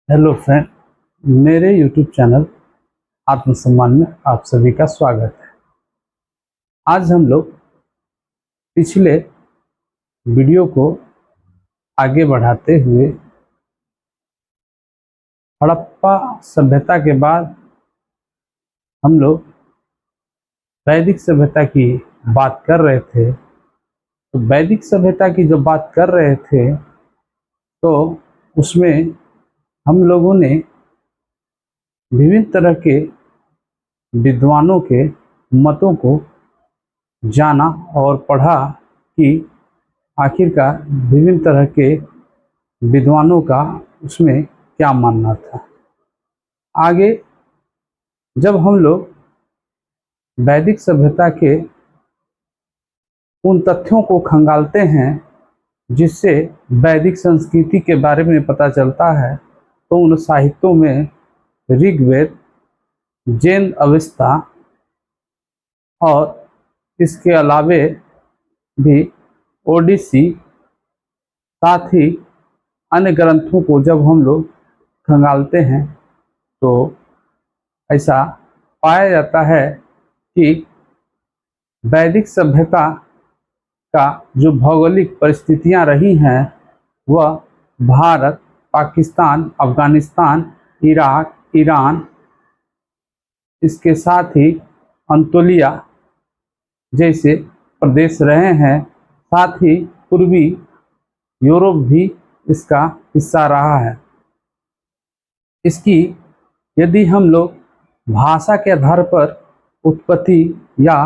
Hello friend, मेरे YouTube channel आत्मसम्मान में आप सभी का स्वागत है। आज हम लोग पिछले वीडियो को आगे बढ़ाते हुए हड़प्पा सभ्यता के बाद हम लोग वैदिक सभ्यता की बात कर रहे थे। तो वैदिक सभ्यता की जब बात कर रहे थे तो उसमें हम लोगों ने विभिन्न तरह के विद्वानों के मतों को जाना और पढ़ा कि आखिरकार विभिन्न तरह के विद्वानों का उसमें क्या मानना था। आगे जब हम लोग वैदिक सभ्यता के उन तथ्यों को खंगालते हैं जिससे वैदिक संस्कृति के बारे में पता चलता है, तो उन साहित्यों में ऋग्वेद, जैन अवेस्ता और इसके अलावे भी ओडिसी, साथ ही अन्य ग्रंथों को जब हम लोग खंगालते हैं तो ऐसा पाया जाता है कि वैदिक सभ्यता का जो भौगोलिक परिस्थितियां रही हैं वह भारत, पाकिस्तान, अफगानिस्तान, इराक, ईरान, इसके साथ ही अंतोलिया जैसे प्रदेश रहे हैं। साथ ही पूर्वी यूरोप भी इसका हिस्सा रहा है। इसकी यदि हम लोग भाषा के आधार पर उत्पत्ति या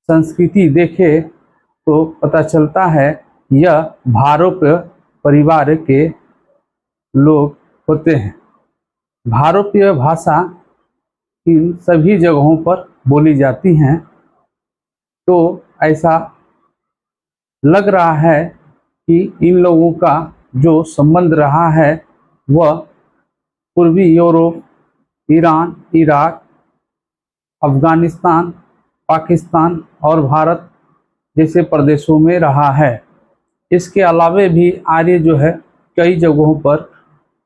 संस्कृति देखें तो पता चलता है यह भारोप्य परिवार के लोग होते हैं। भारोप्य भाषा इन सभी जगहों पर बोली जाती हैं। तो ऐसा लग रहा है कि इन लोगों का जो संबंध रहा है वह पूर्वी Europe, Iran, Iraq, Afghanistan, Pakistan और भारत जैसे प्रदेशों में रहा है। इसके अलावे भी आर्य जो है कई जगहों पर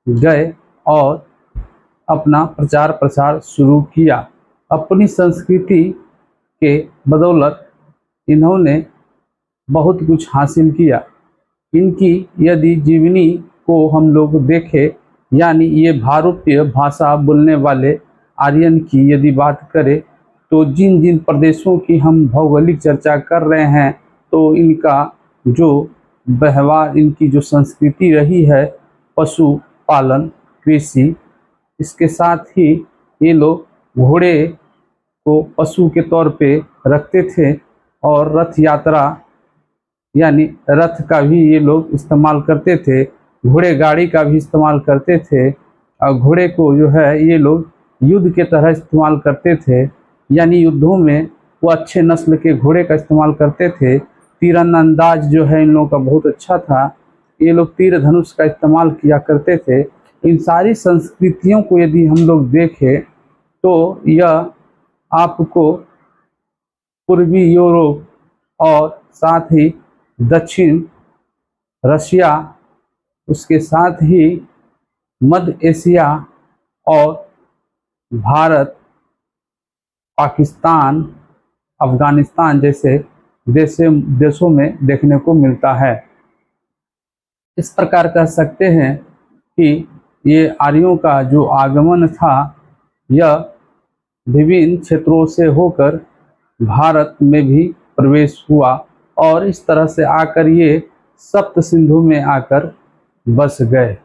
गए और अपना प्रचार प्रसार शुरू किया। अपनी संस्कृति के बदौलत इन्होंने बहुत कुछ हासिल किया। इनकी यदि जीवनी को हम लोग देखें, यानी ये भारोप्य भाषा बोलने वाले आर्यन की यदि बात करें तो जिन जिन प्रदेशों की हम भौगोलिक चर्चा कर रहे हैं तो इनका जो व्यवहार, इनकी जो संस्कृति रही है, पशु पालन, कृषि, इसके साथ ही ये लोग घोड़े को पशु के तौर पे रखते थे और रथ यात्रा यानी रथ का भी ये लोग इस्तेमाल करते थे। घोड़े गाड़ी का भी इस्तेमाल करते थे और घोड़े को जो है ये लोग युद्ध के तरह इस्तेमाल करते थे, यानी युद्धों में वो अच्छे नस्ल के घोड़े का इस्तेमाल करते थे। तीरंदाज जो है इन लोगों का बहुत अच्छा था, ये लोग तीर धनुष का इस्तेमाल किया करते थे। इन सारी संस्कृतियों को यदि हम लोग देखें तो यह आपको पूर्वी यूरोप और साथ ही दक्षिण रशिया, उसके साथ ही मध्य एशिया और भारत, पाकिस्तान, अफगानिस्तान जैसे देशों में देखने को मिलता है। इस प्रकार कह सकते हैं कि ये आर्यों का जो आगमन था यह विभिन्न क्षेत्रों से होकर भारत में भी प्रवेश हुआ और इस तरह से आकर ये सप्त सिंधु में आकर बस गए।